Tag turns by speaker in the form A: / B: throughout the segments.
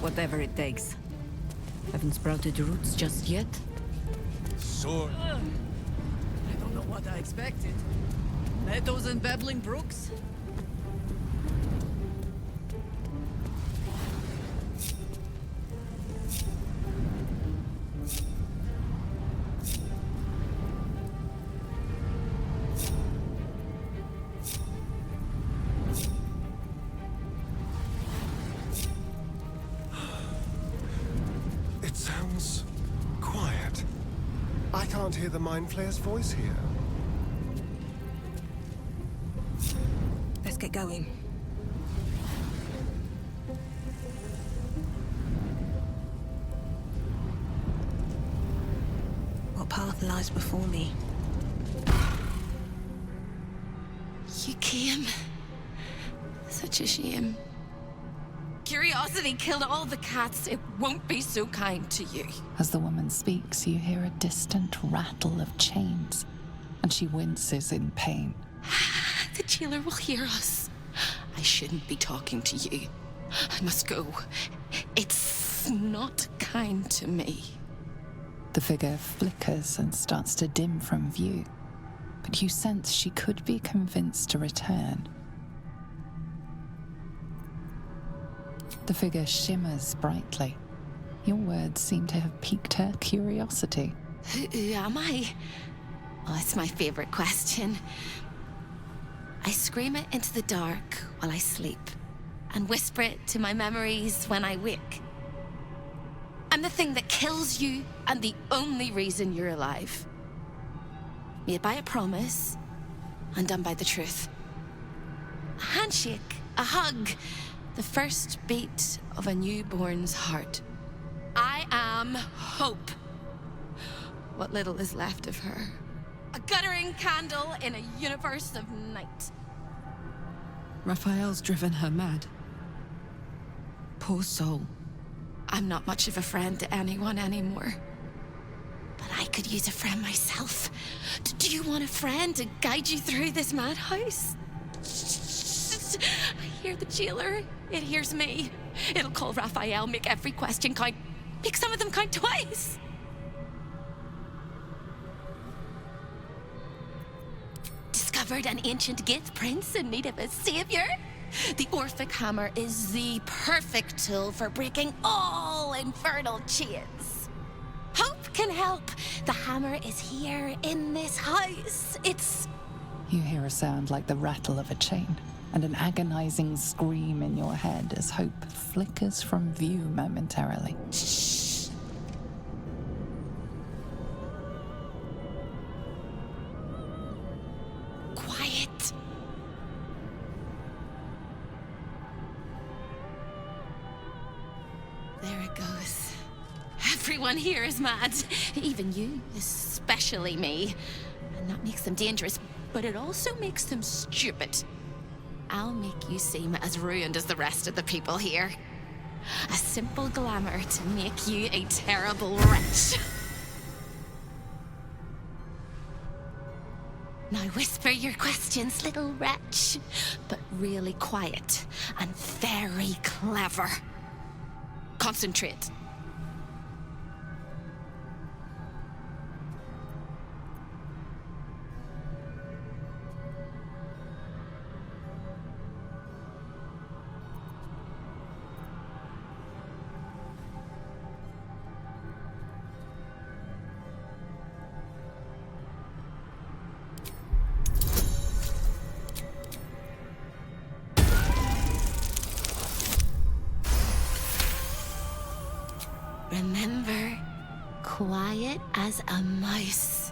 A: Whatever it takes. Haven't sprouted roots just yet.
B: Sword.
A: I don't know what I expected. Meadows and babbling brooks?
B: It sounds quiet. I can't hear the Mind Flayer's voice here.
C: Let's get going. What path lies before me?
D: You came. Such a shame. Curiosity killed all the cats. It won't be so kind to you.
E: As the woman speaks, you hear a distant rattle of chains, and she winces in pain.
D: The jailer will hear us. I shouldn't be talking to you. I must go. It's not kind to me.
E: The figure flickers and starts to dim from view, but you sense she could be convinced to return. The figure shimmers brightly. Your words seem to have piqued her curiosity.
D: Who am I? Oh, it's my favorite question. I scream it into the dark while I sleep, and whisper it to my memories when I wake. I'm the thing that kills you, and the only reason you're alive. Made by a promise, undone by the truth. A handshake, a hug, the first beat of a newborn's heart. I am hope. What little is left of her. A guttering candle in a universe of night.
C: Raphael's driven her mad. Poor soul.
D: I'm not much of a friend to anyone anymore. But I could use a friend myself. Do you want a friend to guide you through this madhouse? I hear the jailer. It hears me. It'll call Raphael, make every question count. Make some of them count twice. Discovered an ancient Gith prince in need of a savior. The Orphic hammer is the perfect tool for breaking all infernal chains. Hope can help. The hammer is here in this house. It's...
E: You hear a sound like the rattle of a chain, and an agonizing scream in your head as hope flickers from view momentarily.
D: Shh. Quiet. There it goes. Everyone here is mad. Even you, especially me. And that makes them dangerous, but it also makes them stupid. I'll make you seem as ruined as the rest of the people here. A simple glamour to make you a terrible wretch. Now whisper your questions, little wretch, but really quiet and very clever. Concentrate. Remember, quiet as a mouse.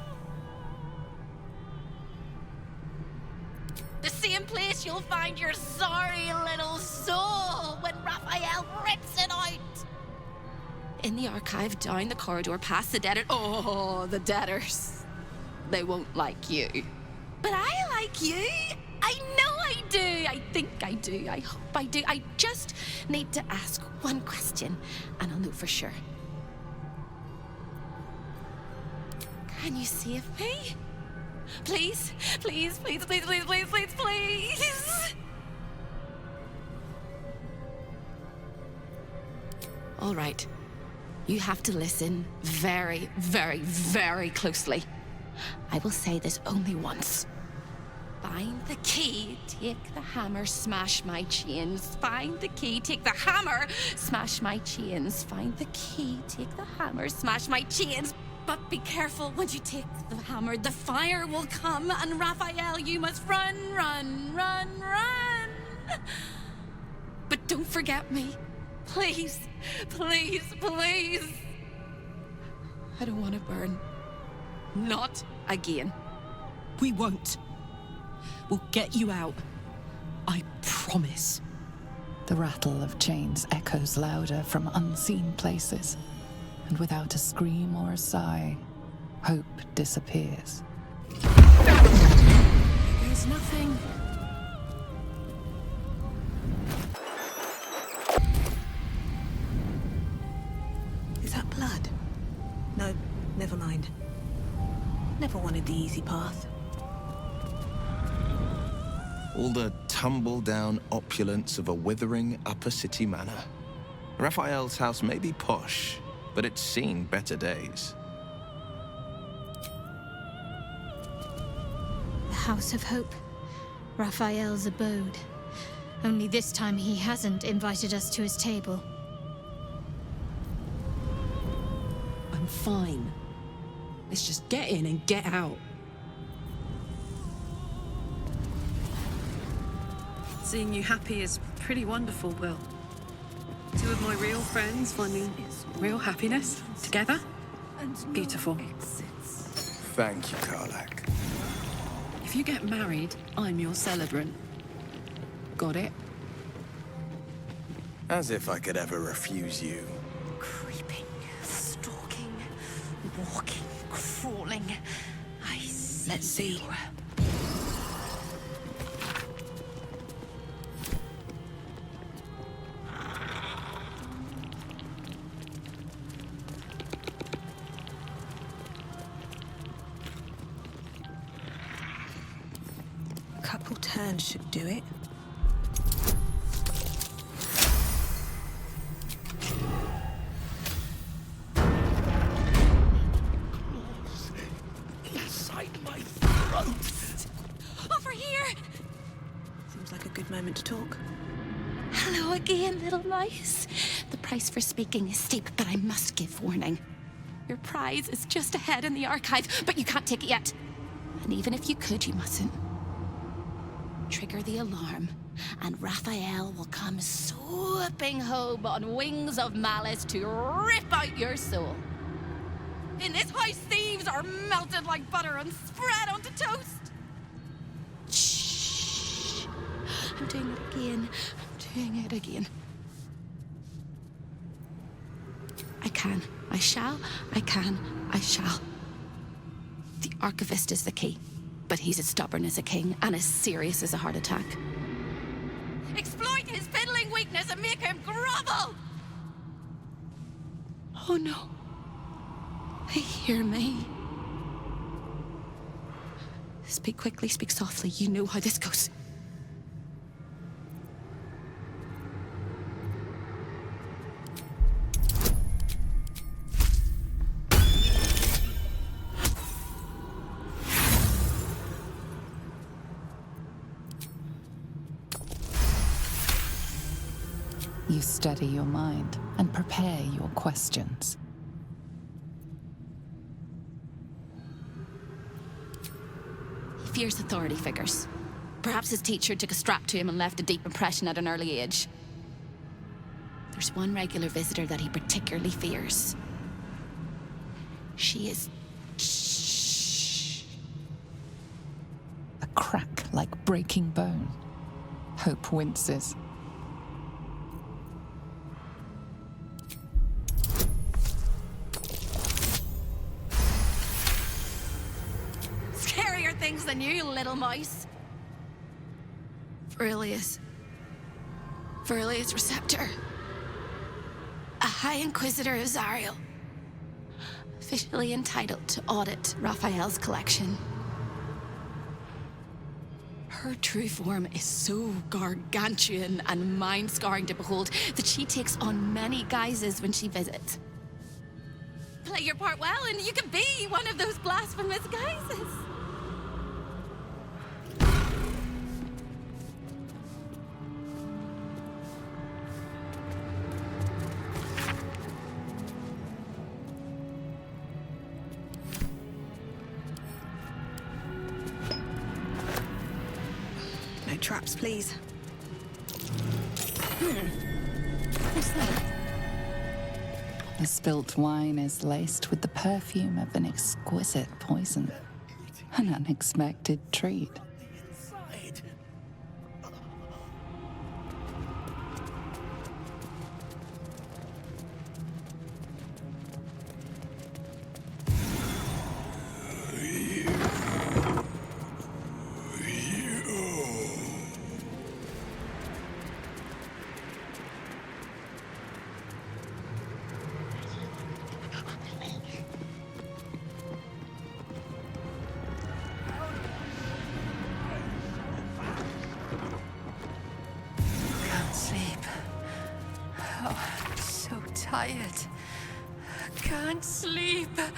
D: The same place you'll find your sorry little soul when Raphael rips it out. In the archive, down the corridor, past the debtor. Oh, the debtors. They won't like you. But I like you. I know I do. I think I do. I hope I do. I just need to ask one question, and I'll know for sure. Can you save me? Please, please, please, please, please, please, please, please. All right. You have to listen very, very, very closely. I will say this only once. Find the key, take the hammer, smash my chains. Find the key, take the hammer, smash my chains. Find the key, take the hammer, smash my chains. But be careful, when you take the hammer, the fire will come, and Raphael, you must run, run, run, run. But don't forget me. Please, please, please. I don't want to burn. Not again.
F: We won't. We'll get you out. I promise.
E: The rattle of chains echoes louder from unseen places, and without a scream or a sigh, hope disappears.
A: There's nothing.
G: Is that blood? No, never mind. Never wanted the easy path.
H: All the tumble-down opulence of a withering upper city manor. Raphael's house may be posh, but it's seen better days.
I: The House of Hope. Raphael's abode. Only this time he hasn't invited us to his table.
F: I'm fine. Let's just get in and get out.
J: Seeing you happy is pretty wonderful, Will. Two of my real friends finding real happiness together. Beautiful.
H: Thank you, Karlach.
J: If you get married, I'm your celebrant. Got it?
H: As if I could ever refuse you.
D: Creeping, stalking, walking, crawling.
G: Let's see. A couple turns should do it.
D: Over here!
G: Seems like a good moment to talk.
D: Hello again, little mice. The price for speaking is steep, but I must give warning. Your prize is just ahead in the archive, but you can't take it yet. And even if you could, you mustn't. Trigger the alarm, and Raphael will come swooping home on wings of malice to rip out your soul. In this house, thieves are melted like butter and spread onto toast. Shh. I'm doing it again. I'm doing it again. I can. I shall. I can. I shall. The archivist is the key, but he's as stubborn as a king and as serious as a heart attack. Exploit his fiddling weakness and make him grovel! Oh no. They hear me. Speak quickly, speak softly. You know how this goes.
E: You steady your mind and prepare your questions.
D: He fears authority figures. Perhaps his teacher took a strap to him and left a deep impression at an early age. There's one regular visitor that he particularly fears. She is... Shh.
E: A crack like breaking bone. Hope winces.
D: Scarier things than you, little mouse. Verilius Receptor. A High Inquisitor of Zariel. Officially entitled to audit Raphael's collection. Her true form is so gargantuan and mind-scarring to behold that she takes on many guises when she visits. Play your part well and you can be one of those blasphemous guises.
G: No traps, please.
D: What's that?
E: The spilt wine is laced with the perfume of an exquisite poison. An unexpected treat.
C: Tired. Can't sleep.
K: Am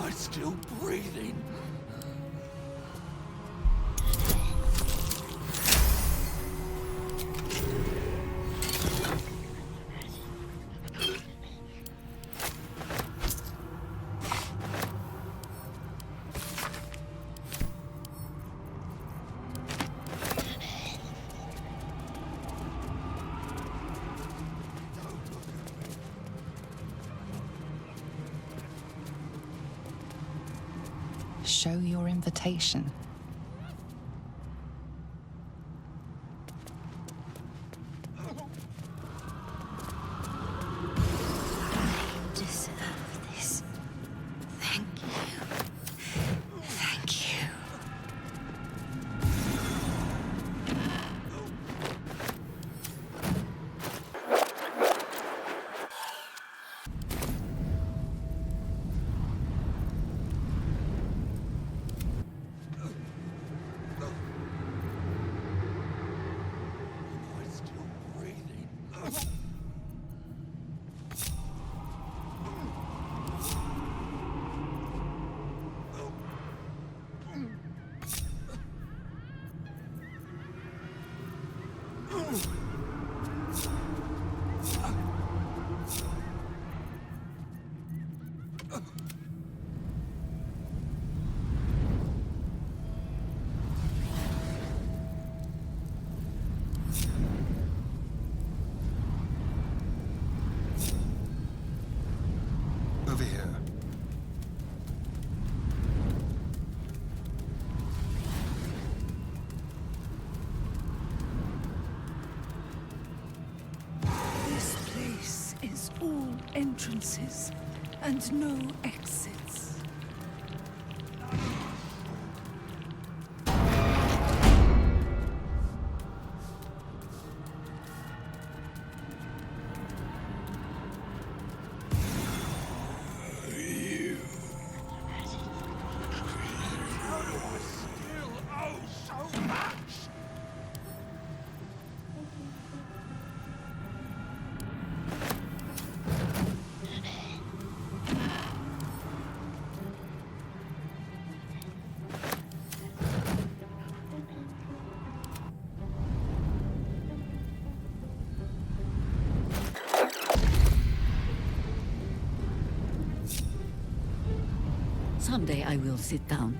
K: I still breathing?
E: Show your invitation.
I: I deserve this. Thank you. Thank you.
B: Over here.
A: This place is all entrances and no exits.
L: Someday I will sit down.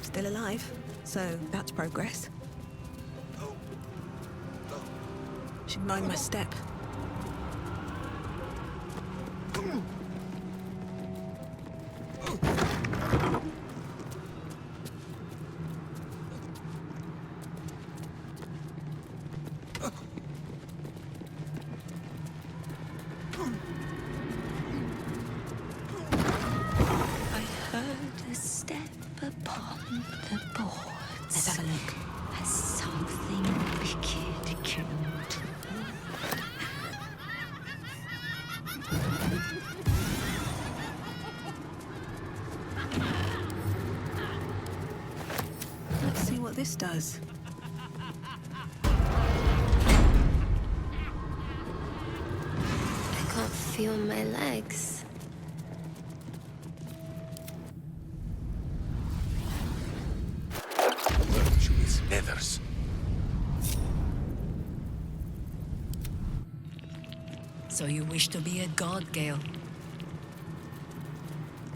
G: Still alive, so that's progress. Should mind my step. This does.
D: I can't feel my legs.
K: Virtue is leathers.
L: So you wish to be a god, Gale?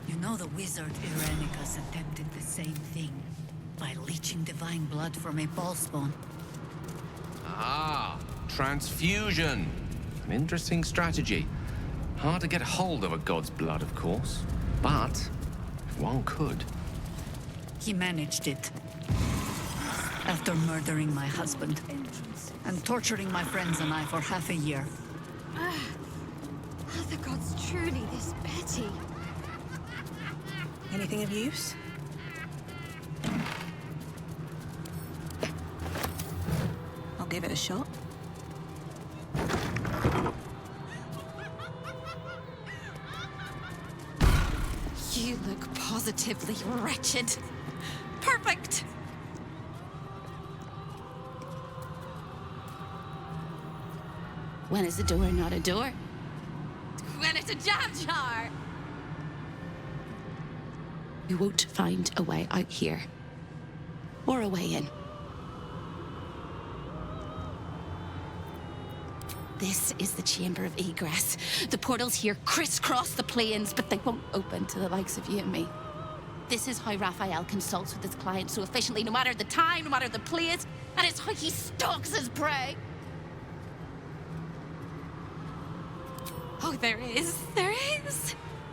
L: You know the wizard Irenicus attempted the same thing by leeching divine blood from a ballspawn.
M: Ah, transfusion. An interesting strategy. Hard to get hold of a god's blood, of course. But if one could.
L: He managed it. After murdering my husband and torturing my friends and I for half a year.
I: Are the gods truly this petty?
G: Anything of use? I'll give it a shot.
D: You look positively wretched. Perfect! When is a door not a door? When it's a jam jar! You won't find a way out here. Or a way in. This is the chamber of egress. The portals here crisscross the planes, but they won't open to the likes of you and me. This is how Raphael consults with his clients so efficiently, no matter the time, no matter the place, and it's how he stalks his prey. Oh, there is.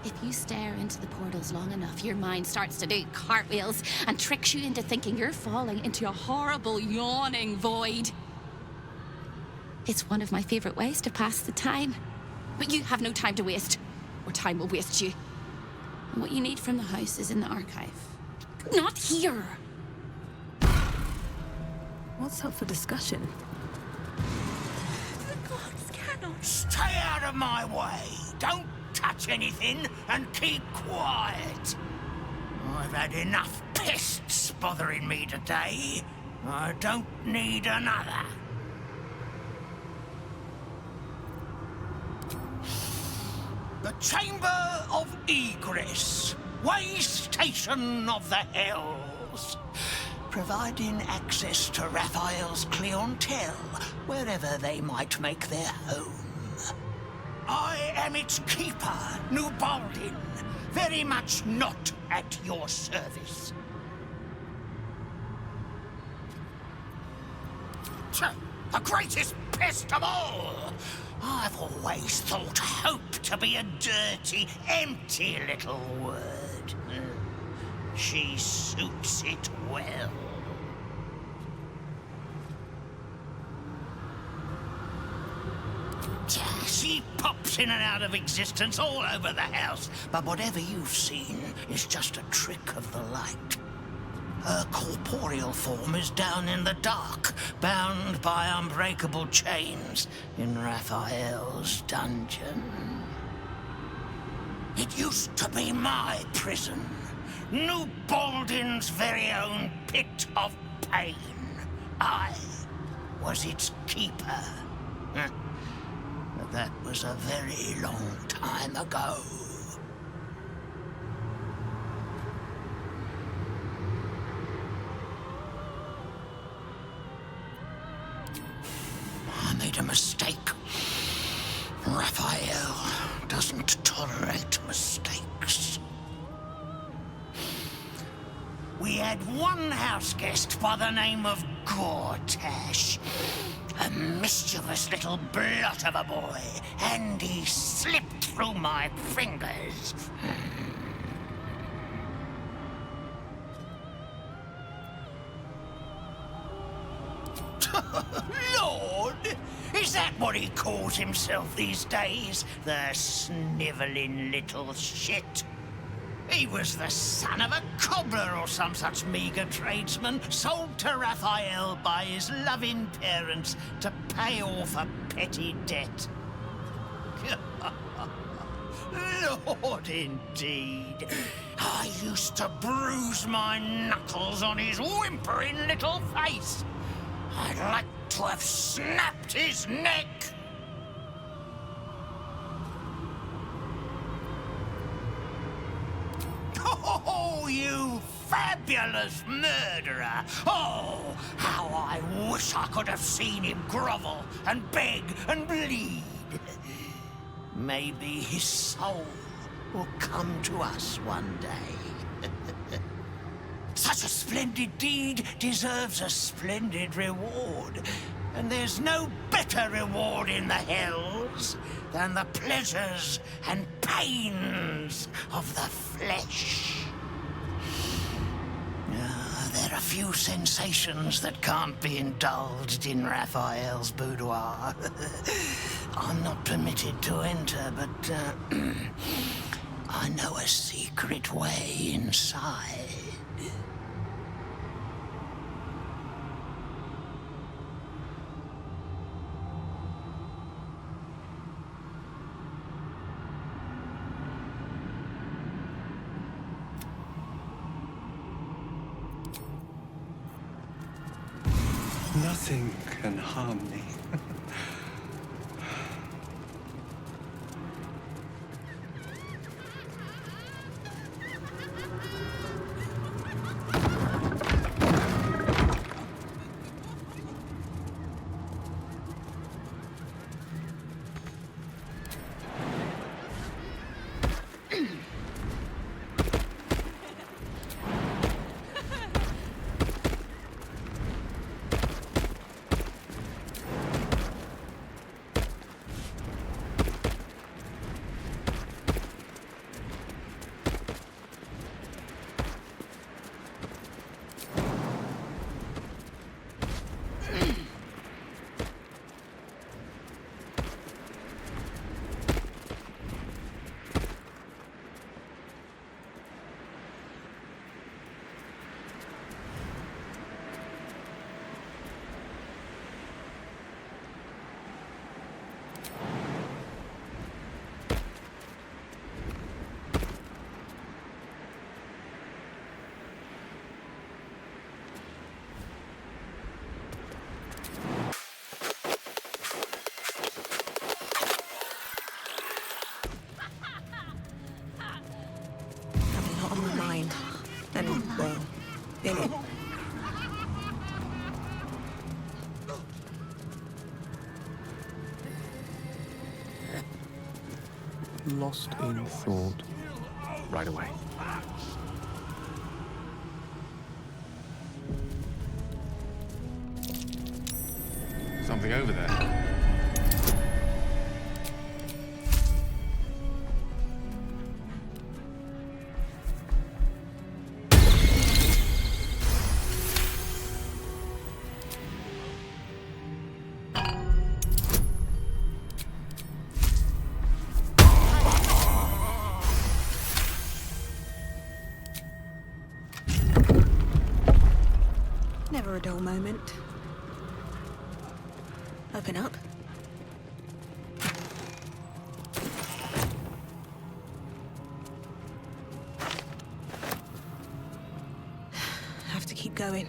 D: If you stare into the portals long enough, your mind starts to do cartwheels and tricks you into thinking you're falling into a horrible, yawning void. It's one of my favorite ways to pass the time. But you have no time to waste, or time will waste you. And what you need from the house is in the archive. Not here!
G: What's up for discussion?
D: The gods cannot.
K: Stay out of my way. Don't touch anything and keep quiet. I've had enough pests bothering me today. I don't need another. The Chamber of Egress, way station of the Hells, providing access to Raphael's clientele wherever they might make their home. I am its keeper, New Baldin, very much not at your service. The greatest pest of all! I've always thought hope to be a dirty, empty little word. She suits it well. She pops in and out of existence all over the house, but whatever you've seen is just a trick of the light. Her corporeal form is down in the dark, bound by unbreakable chains in Raphael's dungeon. It used to be my prison, New Baldin's very own pit of pain. I was its keeper. But that was a very long time ago. I made a mistake. Raphael doesn't tolerate mistakes. we had one house guest by the name of Gortash. A mischievous little blot of a boy, and he slipped through my fingers. Lord! Is that what he calls himself these days? The snivelling little shit? He was the son of a cobbler or some such meagre tradesman, sold to Raphael by his loving parents to pay off a petty debt. Lord, indeed. I used to bruise my knuckles on his whimpering little face. I'd like to have snapped his neck. Oh, you fabulous murderer! Oh, how I wish I could have seen him grovel and beg and bleed. Maybe his soul will come to us one day. Such a splendid deed deserves a splendid reward. And there's no better reward in the hells than the pleasures and pains of the flesh. There are few sensations that can't be indulged in Raphael's boudoir. I'm not permitted to enter, but I know a secret way inside.
B: Nothing can harm me.
G: And, well, in it.
M: Lost in thought. Right away. Something over there.
G: Never a dull moment. Open up. Have to keep going.